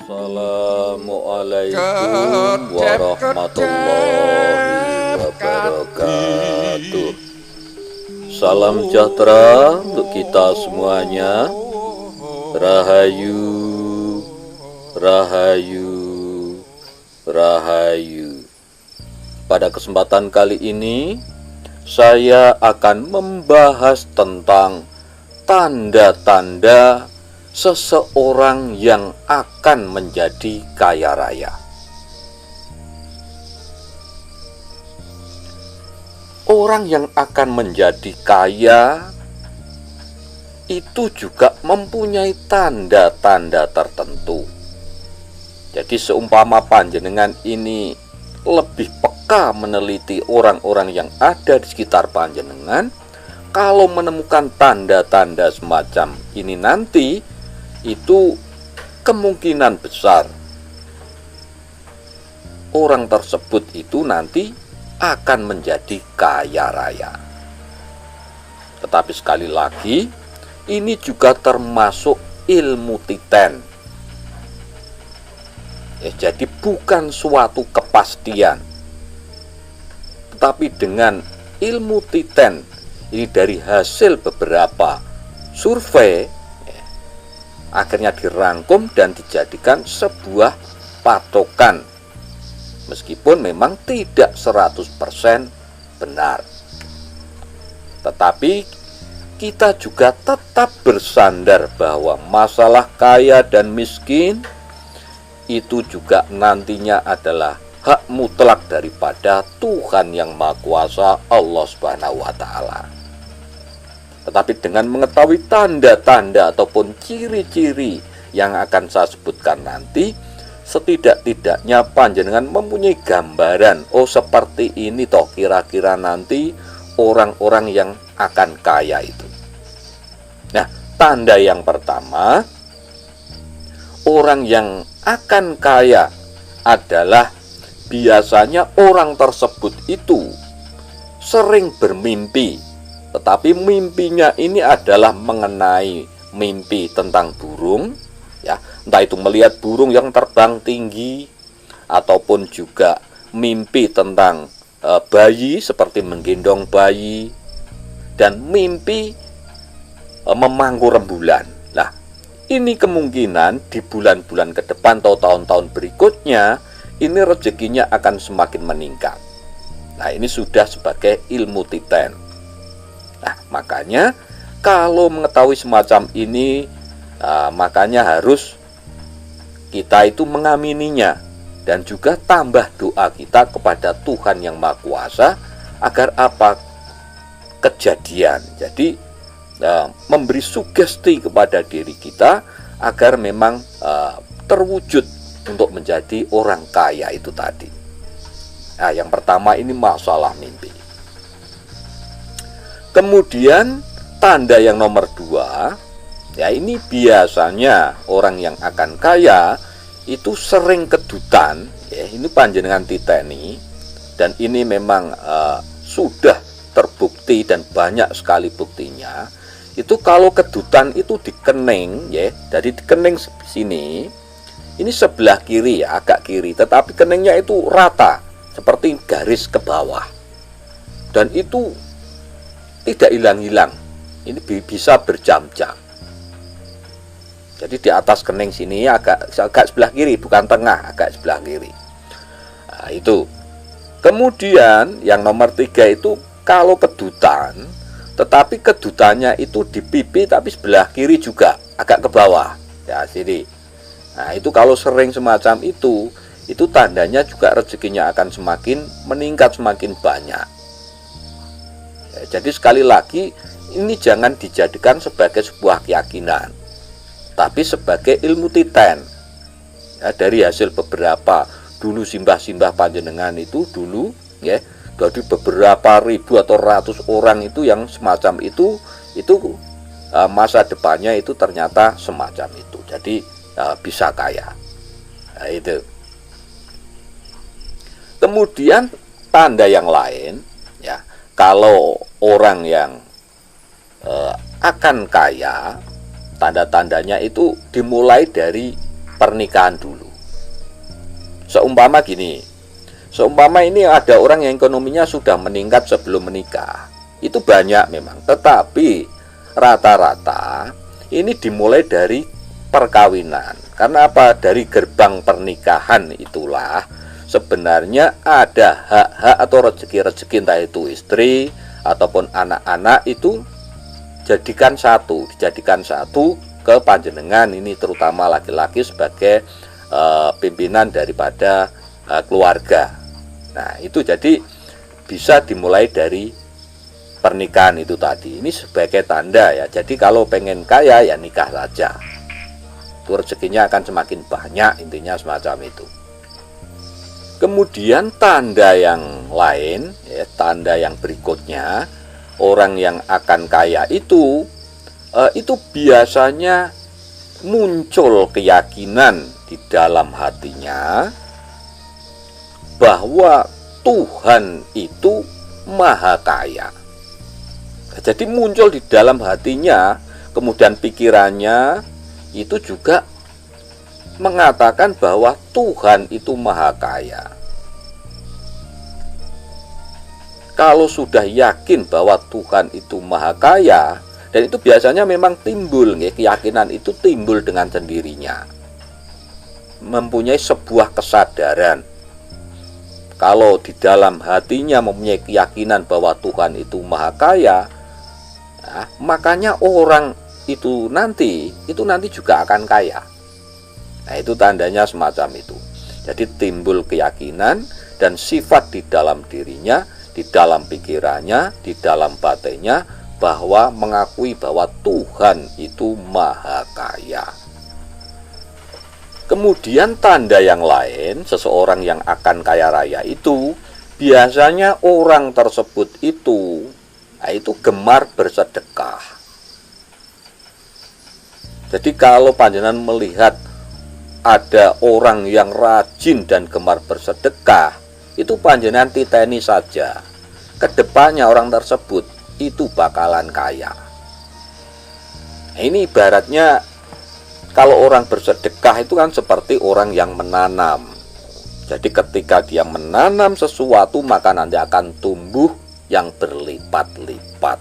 Assalamualaikum warahmatullahi wabarakatuh. Salam sejahtera untuk kita semuanya. Rahayu, rahayu, rahayu. Pada kesempatan kali ini saya akan membahas tentang tanda-tanda seseorang yang akan menjadi kaya raya. Orang yang akan menjadi kaya itu juga mempunyai tanda-tanda tertentu. Jadi seumpama panjenengan ini lebih peka meneliti orang-orang yang ada di sekitar panjenengan, kalau menemukan tanda-tanda semacam ini nanti, itu kemungkinan besar orang tersebut itu nanti akan menjadi kaya raya. Tetapi sekali lagi, ini juga termasuk ilmu titen. Jadi bukan suatu kepastian, tetapi dengan ilmu titen ini dari hasil beberapa survei, akhirnya dirangkum dan dijadikan sebuah patokan, meskipun memang tidak 100% benar. Tetapi kita juga tetap bersandar bahwa masalah kaya dan miskin itu juga nantinya adalah hak mutlak daripada Tuhan yang Maha Kuasa, Allah Subhanahu wa Ta'ala. Tetapi dengan mengetahui tanda-tanda ataupun ciri-ciri yang akan saya sebutkan nanti, setidak-tidaknya panjenengan mempunyai gambaran, oh seperti ini toh kira-kira nanti orang-orang yang akan kaya itu. Nah, tanda yang pertama, orang yang akan kaya adalah biasanya orang tersebut itu sering bermimpi. Tetapi mimpinya ini adalah mengenai mimpi tentang burung, ya, entah itu melihat burung yang terbang tinggi, ataupun juga mimpi tentang bayi seperti menggendong bayi, dan mimpi memangku rembulan. Nah, ini kemungkinan di bulan-bulan ke depan atau tahun-tahun berikutnya, ini rezekinya akan semakin meningkat. Nah, ini sudah sebagai ilmu titen. Nah, makanya kalau mengetahui semacam ini, makanya harus kita itu mengamininya dan juga tambah doa kita kepada Tuhan yang Maha Kuasa agar apa kejadian. Jadi memberi sugesti kepada diri kita agar memang terwujud untuk menjadi orang kaya itu tadi. Nah, yang pertama ini masalah mimpi. Kemudian tanda yang nomor 2, ya ini biasanya orang yang akan kaya itu sering kedutan, ya ini panjenengan titeni, dan ini memang sudah terbukti dan banyak sekali buktinya. Itu kalau kedutan itu di kening, ya dari di kening sini, ini sebelah kiri ya, agak kiri, tetapi keningnya itu rata seperti garis ke bawah, dan itu tidak hilang-hilang. Ini bisa berjam-jam. Jadi di atas kening sini agak sebelah kiri, bukan tengah, agak sebelah kiri. Nah, itu. Kemudian yang nomor 3 itu kalau kedutan, tetapi kedutannya itu di pipi tapi sebelah kiri juga agak ke bawah. Ya, sini. Nah, itu kalau sering semacam itu tandanya juga rezekinya akan semakin meningkat, semakin banyak. Jadi sekali lagi, ini jangan dijadikan sebagai sebuah keyakinan, tapi sebagai ilmu titen. Ya, dari hasil beberapa dulu simbah-simbah panjenengan itu dulu, ya, dari beberapa ribu atau ratus orang itu yang semacam itu masa depannya itu ternyata semacam itu. Jadi bisa kaya. Nah, itu. Kemudian tanda yang lain, ya. Kalau orang yang akan kaya, tanda-tandanya itu dimulai dari pernikahan dulu. Seumpama gini, seumpama ini ada orang yang ekonominya sudah meningkat sebelum menikah, itu banyak memang, tetapi rata-rata ini dimulai dari perkawinan. Karena apa? Dari gerbang pernikahan itulah sebenarnya ada hak-hak atau rezeki-rezeki, entah itu istri ataupun anak-anak, itu dijadikan satu ke panjenengan ini, terutama laki-laki sebagai pimpinan daripada keluarga. Nah, itu jadi bisa dimulai dari pernikahan itu tadi. Ini sebagai tanda ya. Jadi kalau pengen kaya ya nikah saja. Itu rezekinya akan semakin banyak, intinya semacam itu. Kemudian tanda yang lain, ya, tanda yang berikutnya, orang yang akan kaya itu biasanya muncul keyakinan di dalam hatinya bahwa Tuhan itu maha kaya. Jadi muncul di dalam hatinya, kemudian pikirannya itu juga mengatakan bahwa Tuhan itu maha kaya. Kalau sudah yakin bahwa Tuhan itu maha kaya, dan itu biasanya memang timbul, keyakinan itu timbul dengan sendirinya, mempunyai sebuah kesadaran. Kalau di dalam hatinya mempunyai keyakinan bahwa Tuhan itu maha kaya, nah, makanya orang itu nanti juga akan kaya. Nah, itu tandanya semacam itu. Jadi timbul keyakinan dan sifat di dalam dirinya, di dalam pikirannya, di dalam batinnya, bahwa mengakui bahwa Tuhan itu maha kaya. Kemudian tanda yang lain, seseorang yang akan kaya raya itu biasanya orang tersebut itu gemar bersedekah. Jadi kalau panjenengan melihat ada orang yang rajin dan gemar bersedekah, itu panjenengan titeni saja, kedepannya orang tersebut itu bakalan kaya. Nah, ini ibaratnya kalau orang bersedekah itu kan seperti orang yang menanam. Jadi ketika dia menanam sesuatu, maka nanti akan tumbuh yang berlipat-lipat.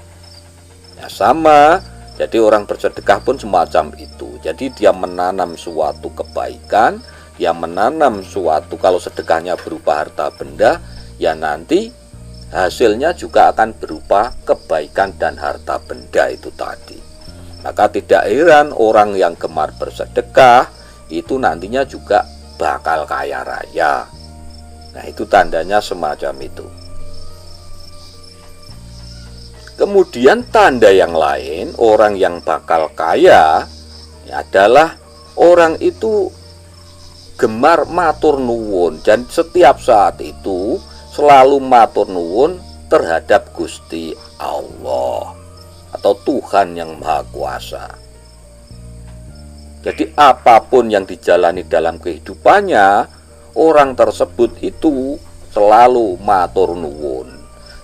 Ya, sama. Jadi orang bersedekah pun semacam itu. Jadi dia menanam suatu kebaikan, dia menanam suatu, kalau sedekahnya berupa harta benda, ya nanti hasilnya juga akan berupa kebaikan dan harta benda itu tadi. Maka tidak heran orang yang gemar bersedekah itu nantinya juga bakal kaya raya. Nah, itu tandanya semacam itu. Kemudian tanda yang lain, orang yang bakal kaya adalah orang itu gemar matur nuwun, dan setiap saat itu selalu matur nuwun terhadap Gusti Allah atau Tuhan yang Maha Kuasa. Jadi apapun yang dijalani dalam kehidupannya, orang tersebut itu selalu matur nuwun.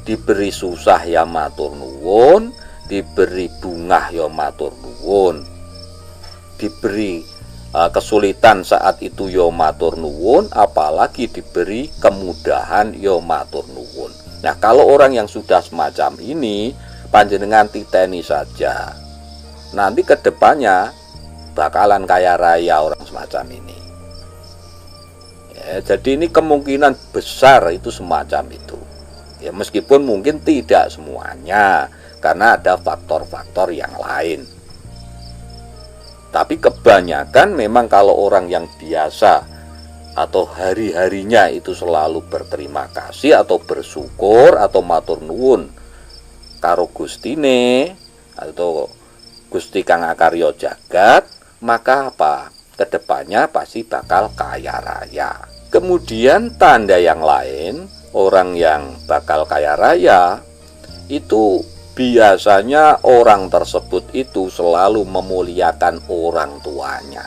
Diberi susah ya matur nuwun, diberi bunga ya matur nuwun, diberi kesulitan saat itu ya matur nuwun, apalagi diberi kemudahan ya matur nuwun. Nah, kalau orang yang sudah semacam ini, panjenengan titeni saja, nanti kedepannya bakalan kaya raya orang semacam ini. Ya, jadi ini kemungkinan besar itu semacam itu. Ya, meskipun mungkin tidak semuanya, karena ada faktor-faktor yang lain. Tapi kebanyakan memang kalau orang yang biasa atau hari-harinya itu selalu berterima kasih atau bersyukur atau matur nuwun karo Gustine atau Gusti Kang Akarya Jagat, maka apa? Kedepannya pasti bakal kaya raya. Kemudian tanda yang lain, orang yang bakal kaya raya itu biasanya orang tersebut itu selalu memuliakan orang tuanya.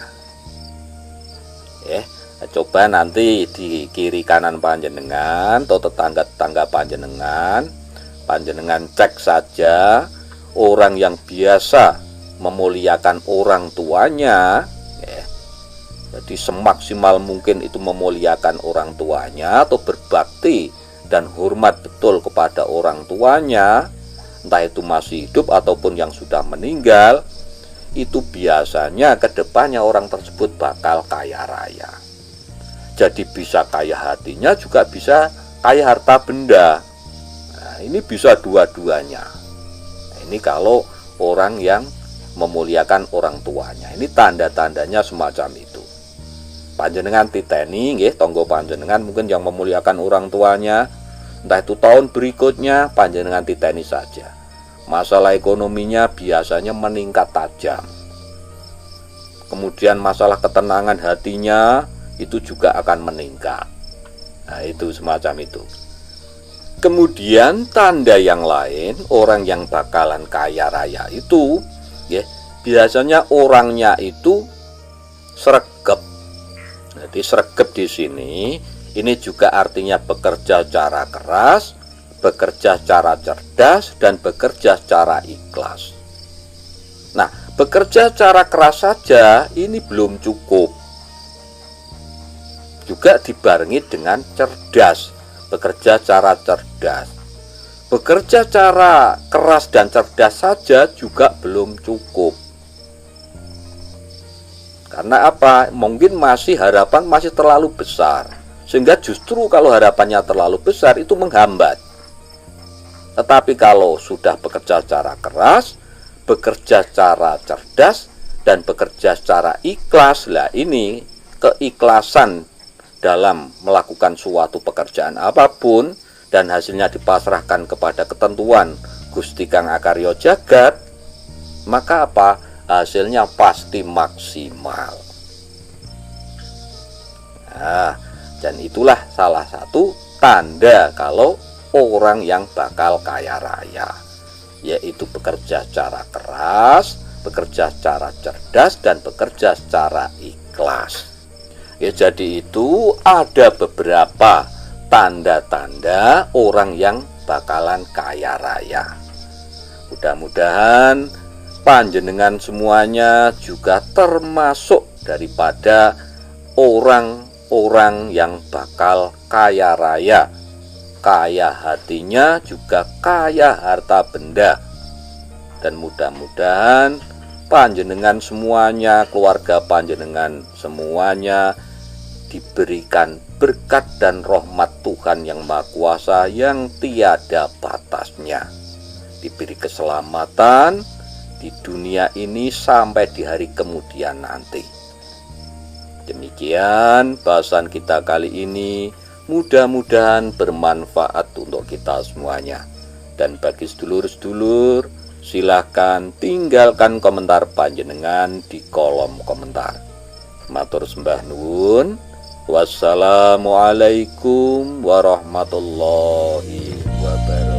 Coba nanti di kiri kanan panjenengan atau tetangga-tetangga panjenengan cek saja orang yang biasa memuliakan orang tuanya, Jadi semaksimal mungkin itu memuliakan orang tuanya atau berbakti dan hormat betul kepada orang tuanya, entah itu masih hidup ataupun yang sudah meninggal, itu biasanya kedepannya orang tersebut bakal kaya raya. Jadi bisa kaya hatinya, juga bisa kaya harta benda. Nah, ini bisa dua-duanya. Nah, ini kalau orang yang memuliakan orang tuanya, ini tanda-tandanya semacam itu. Panjenengan titeni nggih, tonggo panjenengan mungkin yang memuliakan orang tuanya, entah itu tahun berikutnya panjenengan titeni saja. Masalah ekonominya biasanya meningkat tajam. Kemudian masalah ketenangan hatinya itu juga akan meningkat. Nah, itu semacam itu. Kemudian tanda yang lain, orang yang bakalan kaya raya itu ya, biasanya orangnya itu sregep. Jadi sregep di sini ini juga artinya bekerja secara keras, bekerja secara cerdas, dan bekerja secara ikhlas. Nah, bekerja secara keras saja ini belum cukup. Juga dibarengi dengan cerdas, bekerja secara cerdas. Bekerja secara keras dan cerdas saja juga belum cukup. Karena apa? Mungkin harapan masih terlalu besar. Sehingga justru kalau harapannya terlalu besar itu menghambat. Tetapi kalau sudah bekerja secara keras, bekerja secara cerdas, dan bekerja secara ikhlas, lah ini keikhlasan dalam melakukan suatu pekerjaan apapun dan hasilnya dipasrahkan kepada ketentuan Gusti Kang Akarya Jagat, maka apa? Hasilnya pasti maksimal. Nah, dan itulah salah satu tanda kalau orang yang bakal kaya raya, yaitu bekerja secara keras, bekerja secara cerdas, dan bekerja secara ikhlas. Ya, jadi itu ada beberapa tanda-tanda orang yang bakalan kaya raya. Mudah-mudahan panjenengan semuanya juga termasuk daripada orang-orang yang bakal kaya raya, kaya hatinya juga kaya harta benda. Dan mudah-mudahan panjenengan semuanya, keluarga panjenengan semuanya diberikan berkat dan rahmat Tuhan yang Maha Kuasa yang tiada batasnya, diberi keselamatan di dunia ini sampai di hari kemudian nanti. Demikian bahasan kita kali ini, mudah-mudahan bermanfaat untuk kita semuanya. Dan bagi sedulur-sedulur, silahkan tinggalkan komentar panjenengan di kolom komentar. Matur sembah nuwun. Wassalamualaikum warahmatullahi wabarakatuh.